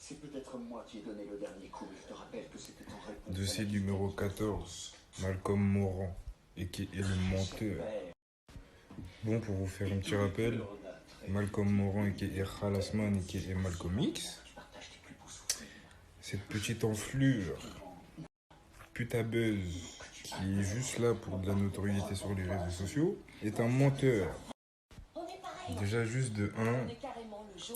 C'est peut-être moi qui ai donné le dernier coup, mais je te rappelle que c'était en réponse à Dossier la numéro question. 14, Malcolm Moran, et qui est le menteur. Bon, pour vous faire un petit rappel, Malcolm Moran, qui est Khalasman, et qui est Malcolm X, cette petite enflure, putabeuse, qui est juste là pour de la notoriété sur les réseaux sociaux, est un menteur. Déjà, juste de 1,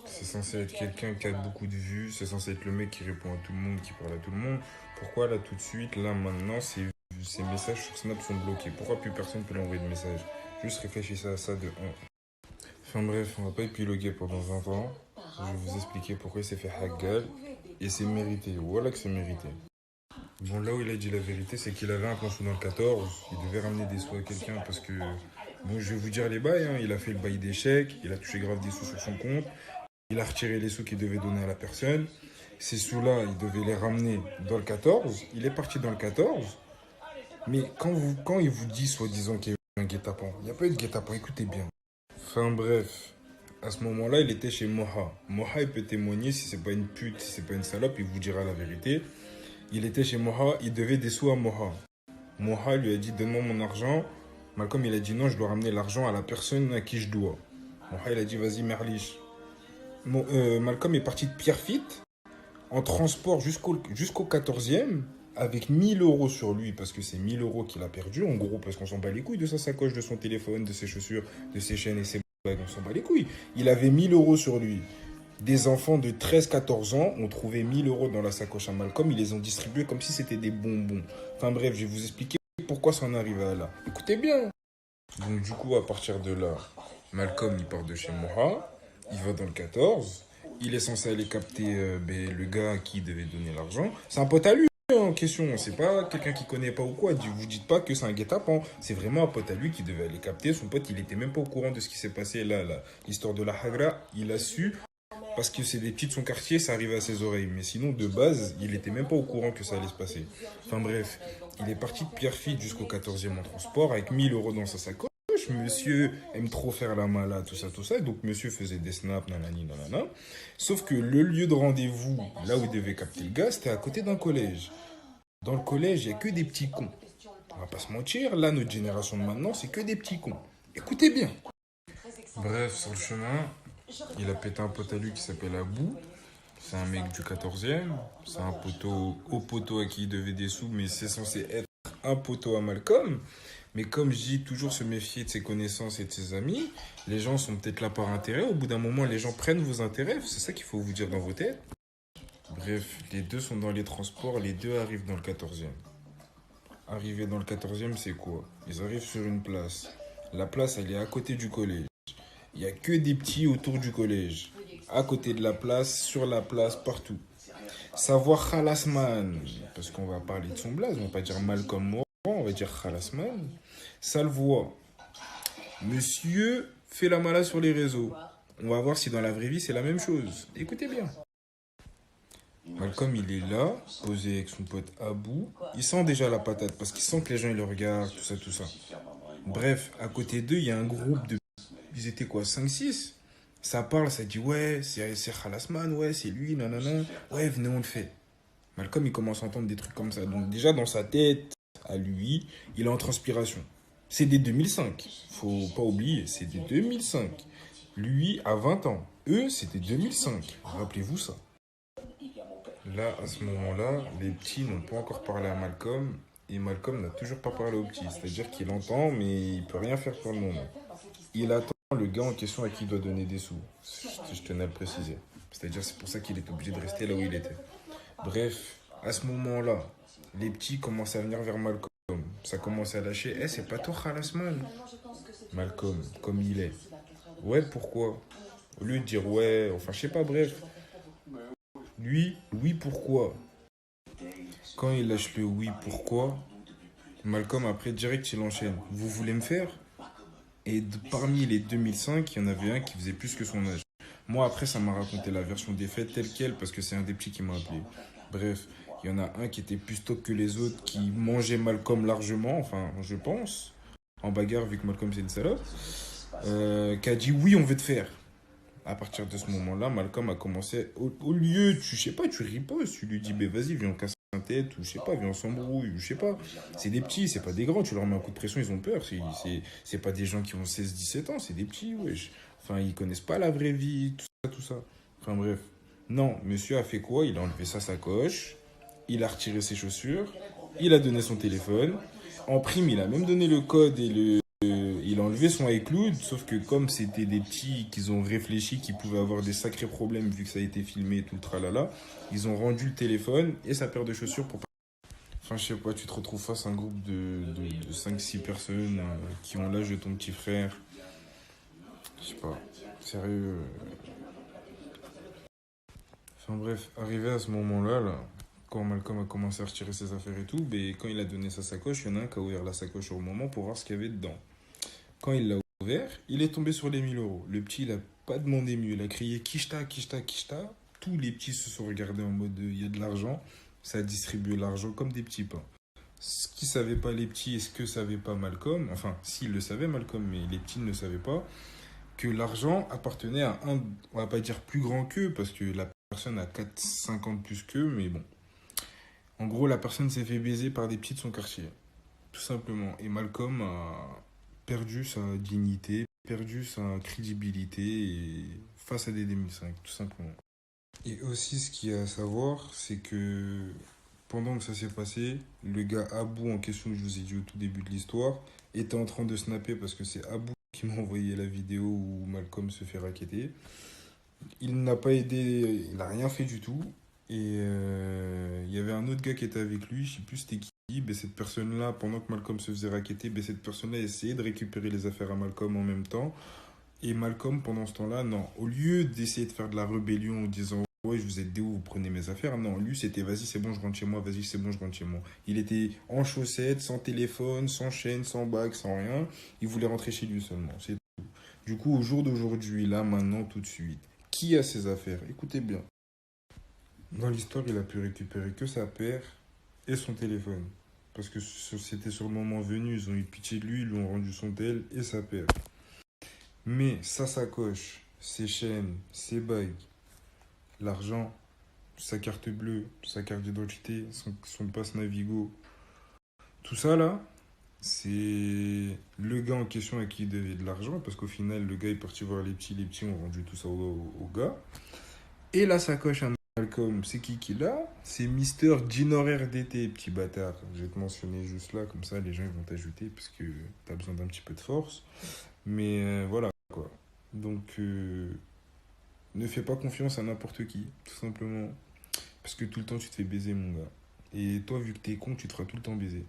c'est censé être quelqu'un qui a beaucoup de vues, c'est censé être le mec qui répond à tout le monde, qui parle à tout le monde. Pourquoi là, tout de suite, là, maintenant, ces messages sur Snap sont bloqués? Pourquoi plus personne peut lui envoyer de messages? Juste réfléchissez à ça de 1. Enfin bref, on va pas épiloguer pendant 20 ans. Je vais vous expliquer pourquoi il s'est fait haggal. Et c'est mérité. Voilà que c'est mérité. Bon, là où il a dit la vérité, c'est qu'il avait un planchon dans le 14. Il devait ramener des sous à quelqu'un parce que... Bon, je vais vous dire les bails. Hein. Il a fait le bail d'échec. Il a touché grave des sous sur son compte. Il a retiré les sous qu'il devait donner à la personne. Ces sous-là, il devait les ramener dans le 14. Il est parti dans le 14. Mais quand il vous dit, soi-disant, qu'il y a eu un guet-apens, il n'y a pas eu de guet-apens, écoutez bien. Enfin bref, à ce moment-là, il était chez Moha. Moha, il peut témoigner, si c'est pas une pute, si c'est pas une salope, il vous dira la vérité. Il était chez Moha, il devait des sous à Moha. Moha lui a dit, donne-moi mon argent. Malcolm, il a dit, non, je dois ramener l'argent à la personne à qui je dois. Moha, il a dit, vas-y, Merlich. Malcolm est parti de Pierrefitte en transport jusqu'au 14e avec 1 000 € sur lui parce que c'est 1 000 € qu'il a perdu en gros parce qu'on s'en bat les couilles de sa sacoche, de son téléphone, de ses chaussures, de ses chaînes et ses bagues, on s'en bat les couilles. Il avait 1 000 € sur lui. Des enfants de 13-14 ans ont trouvé 1 000 € dans la sacoche à Malcolm, ils les ont distribués comme si c'était des bonbons. Enfin bref, je vais vous expliquer pourquoi ça en arrive à là. Écoutez bien. Donc du coup, à partir de là, Malcolm, il part de chez Moha, il va dans le 14, il est censé aller capter le gars à qui il devait donner l'argent. C'est un pote à lui en question, c'est pas quelqu'un qui connaît pas ou quoi. Vous dites pas que c'est un guet-apens, c'est vraiment un pote à lui qui devait aller capter. Son pote, il était même pas au courant de ce qui s'est passé là. L'histoire de la Hagra, il a su parce que c'est des petits de son quartier, ça arrivait à ses oreilles. Mais sinon, de base, il était même pas au courant que ça allait se passer. Enfin bref, il est parti de Pierrefitte jusqu'au 14e en transport avec 1 000 € dans sa sacoche. Monsieur aime trop faire la malade, tout ça, tout ça. Donc, monsieur faisait des snaps, nanani, nanana. Sauf que le lieu de rendez-vous, là où il devait capter le gars, c'était à côté d'un collège. Dans le collège, il n'y a que des petits cons. On va pas se mentir, là, notre génération de maintenant, c'est que des petits cons. Écoutez bien. Bref, sur le chemin, il a pété un pote à lui qui s'appelle Abou. C'est un mec du 14e. C'est un poteau au poteau à qui il devait des sous, mais c'est censé être un poteau à Malcolm. Mais comme je dis, toujours se méfier de ses connaissances et de ses amis. Les gens sont peut-être là par intérêt. Au bout d'un moment, les gens prennent vos intérêts. C'est ça qu'il faut vous dire dans vos têtes. Bref, les deux sont dans les transports. Les deux arrivent dans le 14e. Arriver dans le 14e, c'est quoi? Ils arrivent sur une place. La place, elle est à côté du collège. Il n'y a que des petits autour du collège. À côté de la place, sur la place, partout. Savoir Khalasman, parce qu'on va parler de son blaze, on va pas dire Malcolm Moran, on va dire Khalasman. Ça le voit. Monsieur fait la malade sur les réseaux. On va voir si dans la vraie vie c'est la même chose. Écoutez bien. Malcolm, il est là, posé avec son pote Abou. Il sent déjà la patate parce qu'il sent que les gens ils le regardent, tout ça, tout ça. Bref, à côté d'eux, il y a un groupe de... Ils étaient quoi, 5-6. Ça parle, ça dit ouais, c'est Khalasman, ouais, c'est lui, nanana. Ouais, venez, on le fait. Malcolm, il commence à entendre des trucs comme ça. Donc déjà, dans sa tête, à lui, il est en transpiration. C'est des 2005. Faut pas oublier, c'est des 2005. Lui, à 20 ans. Eux, c'était 2005. Rappelez-vous ça. Là, à ce moment-là, les petits n'ont pas encore parlé à Malcolm. Et Malcolm n'a toujours pas parlé aux petits. C'est-à-dire qu'il entend, mais il peut rien faire pour le moment. Il attend le gars en question à qui il doit donner des sous. Je tenais à le préciser. C'est-à-dire c'est pour ça qu'il est obligé de rester là où il était. Bref, à ce moment-là, les petits commencent à venir vers Malcolm. Ça commence à lâcher. Eh, c'est pas toi, Khalasman. Malcolm, comme il est. Ouais, pourquoi? Au lieu de dire ouais, enfin, je sais pas, bref. Lui, oui, pourquoi? Quand il lâche le oui, pourquoi? Malcolm, après, direct, il enchaîne. Vous voulez me faire? Et parmi les 2005, il y en avait un qui faisait plus que son âge. Moi, après, ça m'a raconté la version des faits telle quelle parce que c'est un des petits qui m'a appelé. Bref, il y en a un qui était plus stock que les autres, qui mangeait Malcolm largement, enfin, je pense, en bagarre, vu que Malcolm c'est une salope, qui a dit oui, on veut te faire. À partir de ce moment-là, Malcolm a commencé, au lieu, je sais pas, tu ripostes, tu lui dis, ben vas-y, viens, on casse la tête, ou je sais pas, viens, on s'embrouille, ou je sais pas. C'est des petits, c'est pas des grands, tu leur mets un coup de pression, ils ont peur. C'est pas des gens qui ont 16, 17 ans, c'est des petits, wesh. Enfin, ils connaissent pas la vraie vie, tout ça, tout ça. Enfin bref. Non, monsieur a fait quoi? Il a enlevé sa sacoche, il a retiré ses chaussures, il a donné son téléphone. En prime, il a même donné le code et il a enlevé son iCloud, sauf que comme c'était des petits qu'ils ont réfléchi qu'ils pouvaient avoir des sacrés problèmes vu que ça a été filmé et tout le tralala, ils ont rendu le téléphone et sa paire de chaussures pour... Enfin, je sais pas, tu te retrouves face à un groupe de 5-6 personnes qui ont l'âge de ton petit frère. Je sais pas, sérieux. Enfin bref, arrivé à ce moment-là, là, quand Malcolm a commencé à retirer ses affaires et tout, ben, quand il a donné sa sacoche, il y en a un qui a ouvert la sacoche au moment pour voir ce qu'il y avait dedans. Quand il l'a ouvert, il est tombé sur les 1 000 euros. Le petit, il a pas demandé mieux. Il a crié Kishta, Kishta, Kishta. Tous les petits se sont regardés en mode il y a de l'argent. Ça a distribué l'argent comme des petits pains. Ce qu'ils ne savaient pas les petits et ce que savait pas Malcolm, enfin, s'ils le savaient Malcolm, mais les petits ne le savaient pas, que l'argent appartenait à un, on va pas dire plus grand qu'eux, parce que la personne a 4-5 ans de plus qu'eux, mais bon. En gros, la personne s'est fait baiser par des petits de son quartier. Tout simplement. Et Malcolm a perdu sa dignité, perdu sa crédibilité face à des 2005, tout simplement. Et aussi, ce qu'il y a à savoir, c'est que pendant que ça s'est passé, le gars Abou en question, que je vous ai dit au tout début de l'histoire, était en train de snapper parce que c'est Abou qui m'a envoyé la vidéo où Malcolm se fait racketter. Il n'a pas aidé, il n'a rien fait du tout. Et il y avait un autre gars qui était avec lui, je sais plus c'était qui. Ben, cette personne-là, pendant que Malcolm se faisait racketter, ben, cette personne-là essayait de récupérer les affaires à Malcolm en même temps. Et Malcolm, pendant ce temps-là, non. Au lieu d'essayer de faire de la rébellion en disant ouais, je vous ai aidé, vous prenez mes affaires, non. Lui, c'était vas-y, c'est bon, je rentre chez moi, vas-y, c'est bon, je rentre chez moi. Il était en chaussettes, sans téléphone, sans chaîne, sans bague, sans rien. Il voulait rentrer chez lui seulement. C'est tout. Du coup, au jour d'aujourd'hui, là, maintenant, tout de suite, qui a ses affaires? Écoutez bien. Dans l'histoire, il a pu récupérer que sa paire et son téléphone. Parce que c'était sur le moment venu, ils ont eu pitié de lui, ils lui ont rendu son tel et sa paire. Mais sa sacoche, ses chaînes, ses bagues, l'argent, sa carte bleue, sa carte d'identité, son passe Navigo, tout ça là, c'est le gars en question à qui il devait de l'argent, parce qu'au final, le gars est parti voir les petits ont rendu tout ça au gars. Et la sacoche à Malcolm, c'est qui l'a? C'est Mister Jean Horaire d'été, petit bâtard. Je vais te mentionner juste là, comme ça les gens ils vont t'ajouter parce que t'as besoin d'un petit peu de force. Mais voilà quoi. Donc ne fais pas confiance à n'importe qui, tout simplement. Parce que tout le temps tu te fais baiser mon gars. Et toi vu que t'es con, tu te feras tout le temps baiser.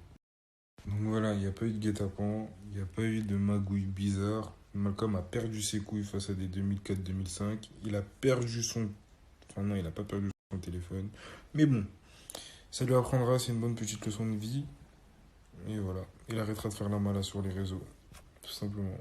Donc voilà, il n'y a pas eu de guet-apens, il n'y a pas eu de magouille bizarre. Malcolm a perdu ses couilles face à des 2004-2005. Il a perdu son... Enfin non, il n'a pas perdu son téléphone. Mais bon, ça lui apprendra, c'est une bonne petite leçon de vie. Et voilà, il arrêtera de faire la mala sur les réseaux, tout simplement.